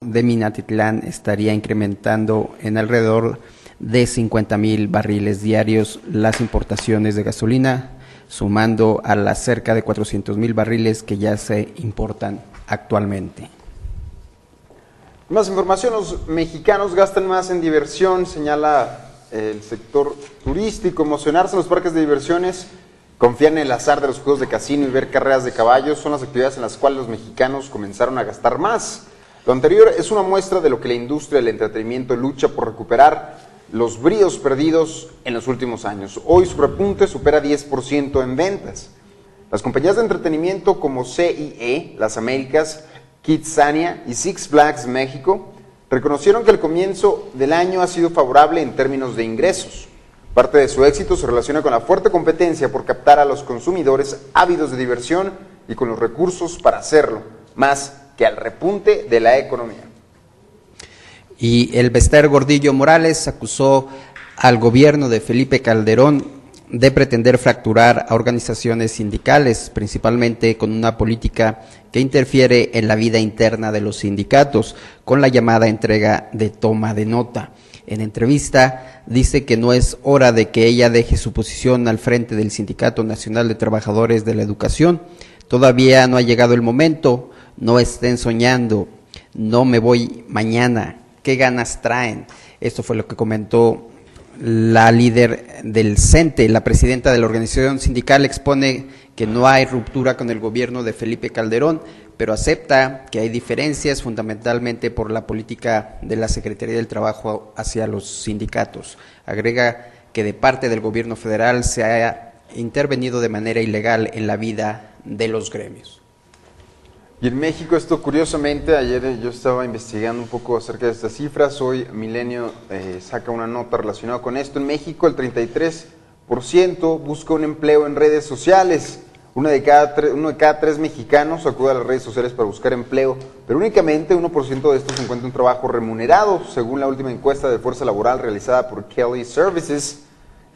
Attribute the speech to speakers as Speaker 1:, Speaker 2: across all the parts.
Speaker 1: de Minatitlán estaría incrementando en alrededor de 50,000 barriles diarios las importaciones de gasolina, sumando a las cerca de 400,000 barriles que ya se importan actualmente.
Speaker 2: Más información, los mexicanos gastan más en diversión, señala el sector turístico. Emocionarse en los parques de diversiones, confiar en el azar de los juegos de casino y ver carreras de caballos son las actividades en las cuales los mexicanos comenzaron a gastar más. Lo anterior es una muestra de lo que la industria del entretenimiento lucha por recuperar los bríos perdidos en los últimos años. Hoy su repunte supera 10% en ventas. Las compañías de entretenimiento como CIE, Las Américas, Kidzania y Six Flags México reconocieron que el comienzo del año ha sido favorable en términos de ingresos. Parte de su éxito se relaciona con la fuerte competencia por captar a los consumidores ávidos de diversión y con los recursos para hacerlo, más que al repunte de la economía.
Speaker 1: Y el Bester Gordillo Morales acusó al gobierno de Felipe Calderón de pretender fracturar a organizaciones sindicales, principalmente con una política que interfiere en la vida interna de los sindicatos, con la llamada entrega de toma de nota. En entrevista dice que no es hora de que ella deje su posición al frente del Sindicato Nacional de Trabajadores de la Educación. Todavía no ha llegado el momento, no estén soñando, no me voy mañana, ¿qué ganas traen? Esto fue lo que comentó la líder del CENTE. La presidenta de la organización sindical expone que no hay ruptura con el gobierno de Felipe Calderón, pero acepta que hay diferencias fundamentalmente por la política de la Secretaría del Trabajo hacia los sindicatos. Agrega que de parte del gobierno federal se ha intervenido de manera ilegal en la vida de los gremios.
Speaker 2: Y en México, esto curiosamente, ayer yo estaba investigando un poco acerca de estas cifras, hoy Milenio saca una nota relacionada con esto. En México el 33% busca un empleo en redes sociales. Uno de cada tres mexicanos acude a las redes sociales para buscar empleo, pero únicamente 1% de estos encuentra un trabajo remunerado, según la última encuesta de fuerza laboral realizada por Kelly Services,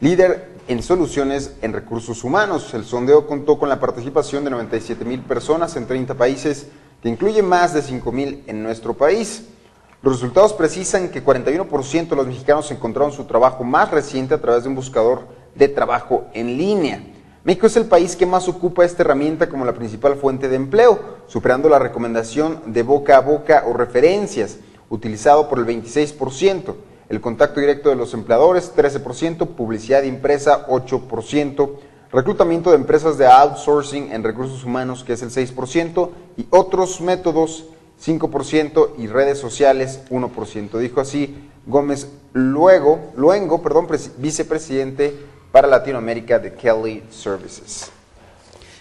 Speaker 2: líder en soluciones en recursos humanos. El sondeo contó con la participación de 97,000 personas en 30 países, que incluye más de 5,000 en nuestro país. Los resultados precisan que 41% de los mexicanos encontraron su trabajo más reciente a través de un buscador de trabajo en línea. México es el país que más ocupa esta herramienta como la principal fuente de empleo, superando la recomendación de boca a boca o referencias, utilizado por el 26%. El contacto directo de los empleadores, 13%, publicidad impresa, 8%, reclutamiento de empresas de outsourcing en recursos humanos, que es el 6%, y otros métodos, 5%, y redes sociales, 1%. Dijo así Gómez Luengo, vicepresidente para Latinoamérica de Kelly Services.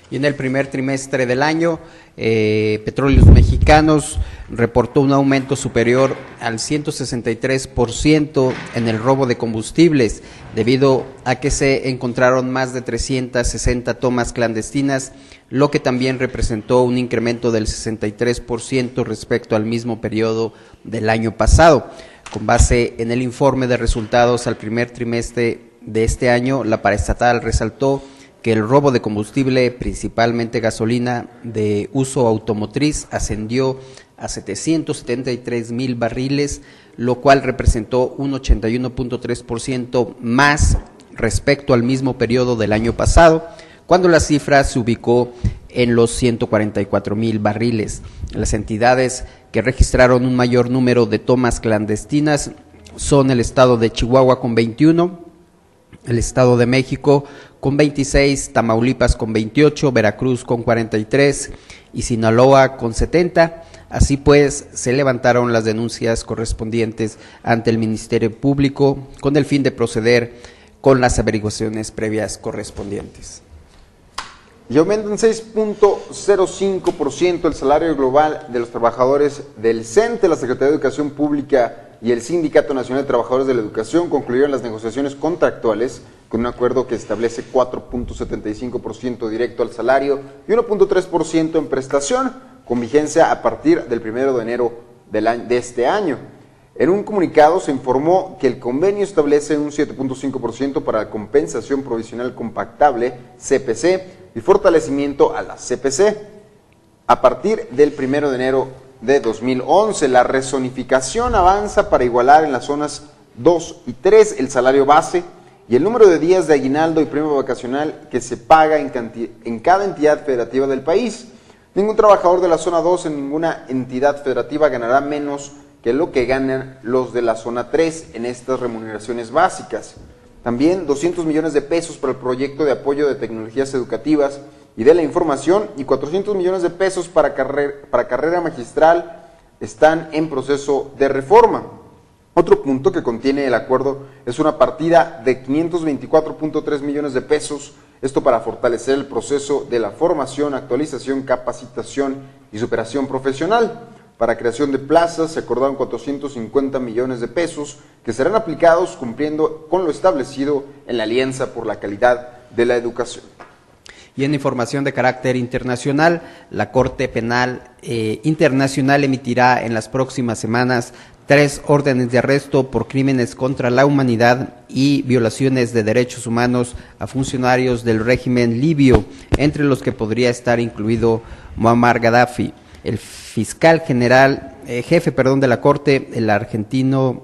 Speaker 1: Y en el primer trimestre del año, Petróleos Mexicanos reportó un aumento superior al 163% en el robo de combustibles, debido a que se encontraron más de 360 tomas clandestinas, lo que también representó un incremento del 63% respecto al mismo periodo del año pasado. Con base en el informe de resultados al primer trimestre de este año, la paraestatal resaltó que el robo de combustible, principalmente gasolina de uso automotriz, ascendió a 773,000 barriles, lo cual representó un 81.3% más respecto al mismo periodo del año pasado, cuando la cifra se ubicó en los 144,000 barriles. Las entidades que registraron un mayor número de tomas clandestinas son el estado de Chihuahua con 21, el Estado de México con 26, Tamaulipas con 28, Veracruz con 43 y Sinaloa con 70. Así pues, se levantaron las denuncias correspondientes ante el Ministerio Público con el fin de proceder con las averiguaciones previas correspondientes.
Speaker 2: Y aumenta en 6.05% el salario global de los trabajadores del CENTE. La Secretaría de Educación Pública y el Sindicato Nacional de Trabajadores de la Educación concluyeron las negociaciones contractuales con un acuerdo que establece 4.75% directo al salario y 1.3% en prestación, con vigencia a partir del 1 de enero de este año. En un comunicado se informó que el convenio establece un 7.5% para la compensación provisional compactable, CPC, y fortalecimiento a la CPC a partir del 1 de enero de 2011. La rezonificación avanza para igualar en las zonas 2 y 3 el salario base y el número de días de aguinaldo y premio vacacional que se paga en cada entidad federativa del país. Ningún trabajador de la zona 2 en ninguna entidad federativa ganará menos que lo que ganan los de la zona 3 en estas remuneraciones básicas. También 200 millones de pesos para el proyecto de apoyo de tecnologías educativas y de la información y 400 millones de pesos para carrera magistral están en proceso de reforma. Otro punto que contiene el acuerdo es una partida de 524.3 millones de pesos, esto para fortalecer el proceso de la formación, actualización, capacitación y superación profesional. Para creación de plazas se acordaron 450 millones de pesos que serán aplicados cumpliendo con lo establecido en la Alianza por la Calidad de la Educación.
Speaker 1: Y en información de carácter internacional, la Corte Penal Internacional emitirá en las próximas semanas 3 órdenes de arresto por crímenes contra la humanidad y violaciones de derechos humanos a funcionarios del régimen libio, entre los que podría estar incluido Muammar Gaddafi. El fiscal jefe de la Corte, el argentino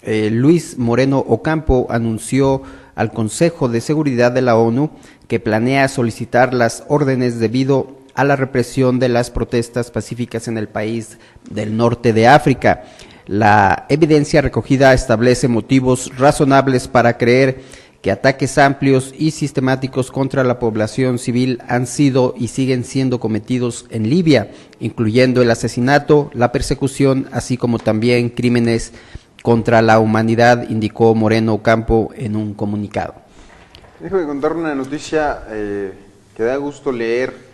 Speaker 1: Luis Moreno Ocampo, anunció al Consejo de Seguridad de la ONU que planea solicitar las órdenes debido a la represión de las protestas pacíficas en el país del norte de África. La evidencia recogida establece motivos razonables para creer que ataques amplios y sistemáticos contra la población civil han sido y siguen siendo cometidos en Libia, incluyendo el asesinato, la persecución, así como también crímenes contra la humanidad, indicó Moreno Ocampo en un comunicado.
Speaker 2: Déjame contar una noticia que da gusto leer.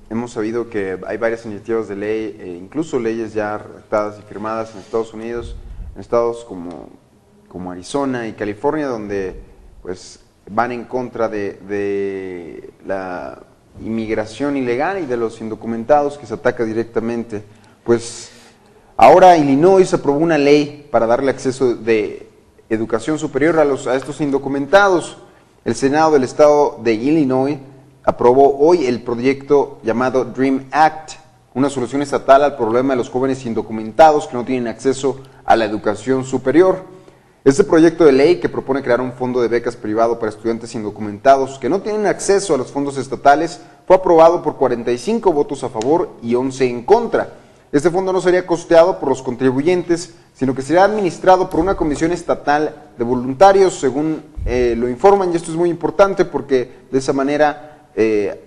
Speaker 2: Hemos sabido que hay varias iniciativas de ley, incluso leyes ya redactadas y firmadas en Estados Unidos, en estados como Arizona y California, donde pues van en contra de la inmigración ilegal y de los indocumentados que se ataca directamente. Pues ahora Illinois aprobó una ley para darle acceso de educación superior a estos indocumentados. El Senado del estado de Illinois aprobó hoy el proyecto llamado Dream Act, una solución estatal al problema de los jóvenes indocumentados que no tienen acceso a la educación superior. Este proyecto de ley, que propone crear un fondo de becas privado para estudiantes indocumentados que no tienen acceso a los fondos estatales, fue aprobado por 45 votos a favor y 11 en contra. Este fondo no sería costeado por los contribuyentes, sino que será administrado por una comisión estatal de voluntarios, según lo informan, y esto es muy importante porque de esa manera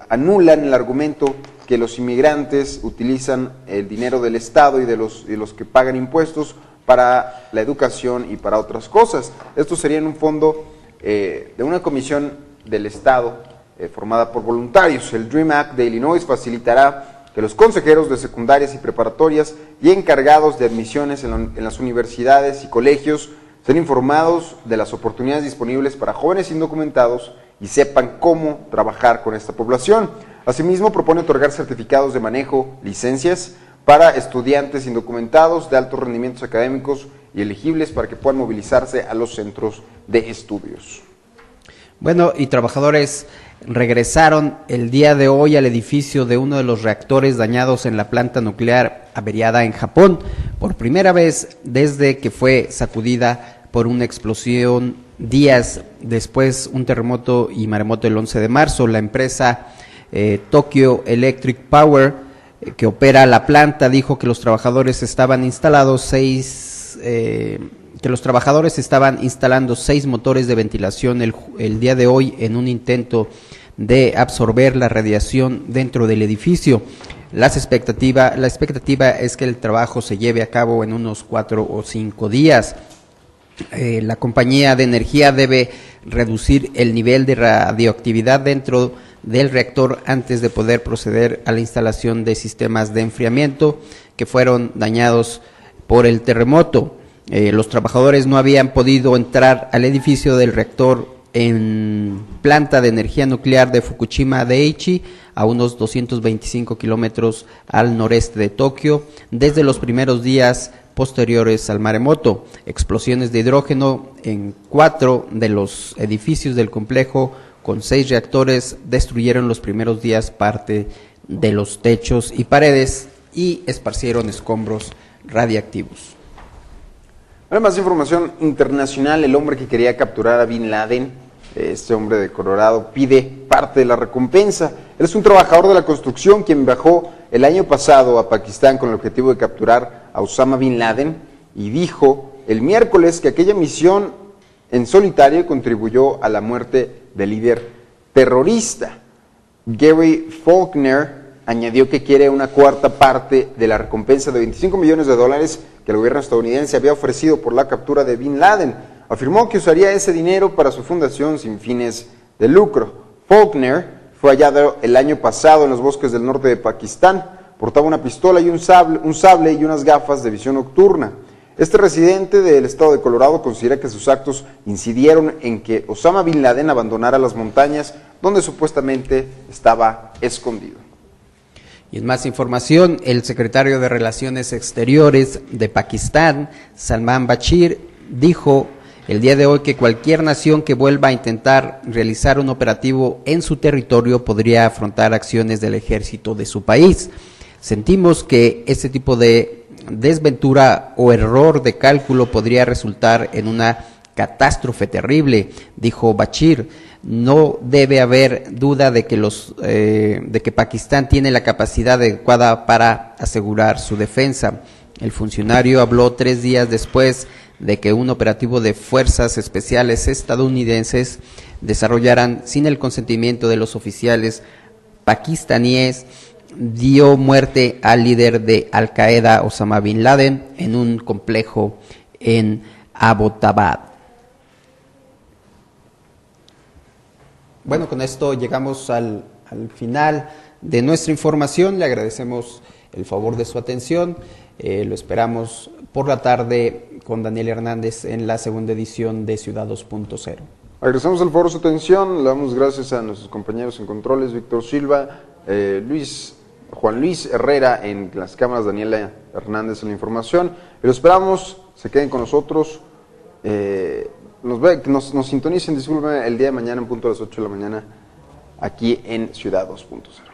Speaker 2: anulan el argumento que los inmigrantes utilizan el dinero del Estado y de los que pagan impuestos para la educación y para otras cosas. Esto sería en un fondo de una comisión del Estado formada por voluntarios. El Dream Act de Illinois facilitará que los consejeros de secundarias y preparatorias y encargados de admisiones en las universidades y colegios sean informados de las oportunidades disponibles para jóvenes indocumentados y sepan cómo trabajar con esta población. Asimismo, propone otorgar certificados de manejo, licencias, para estudiantes indocumentados de altos rendimientos académicos y elegibles para que puedan movilizarse a los centros de estudios.
Speaker 1: Bueno, y trabajadores regresaron el día de hoy al edificio de uno de los reactores dañados en la planta nuclear averiada en Japón, por primera vez desde que fue sacudida por una explosión días después, un terremoto y maremoto el 11 de marzo. La empresa Tokyo Electric Power, que opera la planta, dijo que los trabajadores estaban instalando 6 motores de ventilación el día de hoy en un intento de absorber la radiación dentro del edificio. La expectativa es que el trabajo se lleve a cabo en unos 4 o 5 días. La compañía de energía debe reducir el nivel de radioactividad dentro del reactor antes de poder proceder a la instalación de sistemas de enfriamiento que fueron dañados por el terremoto. Los trabajadores no habían podido entrar al edificio del reactor en planta de energía nuclear de Fukushima Daiichi, a unos 225 kilómetros al noreste de Tokio, desde los primeros días posteriores al maremoto. Explosiones de hidrógeno en 4 de los edificios del complejo con 6 reactores destruyeron los primeros días parte de los techos y paredes y esparcieron escombros radiactivos.
Speaker 2: Ahora más información internacional. El hombre que quería capturar a Bin Laden, este hombre de Colorado, pide parte de la recompensa. Él es un trabajador de la construcción quien viajó el año pasado a Pakistán con el objetivo de capturar a Osama Bin Laden y dijo el miércoles que aquella misión en solitario contribuyó a la muerte del líder terrorista. Gary Faulkner añadió que quiere una cuarta parte de la recompensa de $25 millones que el gobierno estadounidense había ofrecido por la captura de Bin Laden. Afirmó que usaría ese dinero para su fundación sin fines de lucro. Faulkner fue hallado el año pasado en los bosques del norte de Pakistán. Portaba una pistola y un sable y unas gafas de visión nocturna. Este residente del estado de Colorado considera que sus actos incidieron en que Osama Bin Laden abandonara las montañas donde supuestamente estaba escondido.
Speaker 1: Y en más información, el secretario de Relaciones Exteriores de Pakistán, Salman Bashir, dijo el día de hoy que cualquier nación que vuelva a intentar realizar un operativo en su territorio podría afrontar acciones del ejército de su país. Sentimos que este tipo de desventura o error de cálculo podría resultar en una catástrofe terrible, dijo Bashir. No debe haber duda de que Pakistán tiene la capacidad adecuada para asegurar su defensa. El funcionario habló 3 días después de que un operativo de fuerzas especiales estadounidenses desarrollaran sin el consentimiento de los oficiales pakistaníes dio muerte al líder de Al-Qaeda, Osama Bin Laden, en un complejo en Abbottabad. Bueno, con esto llegamos al final de nuestra información. Le agradecemos el favor de su atención. Lo esperamos por la tarde con Daniel Hernández en la segunda edición de Ciudad 2.0.
Speaker 2: Agradecemos el favor de su atención. Le damos gracias a nuestros compañeros en controles, Víctor Silva, Juan Luis Herrera en las cámaras, Daniela Hernández en la información. Lo esperamos, se queden con nosotros. Nos sintonicen, disculpen, el día de mañana en punto a las 8 de la mañana aquí en Ciudad 2.0.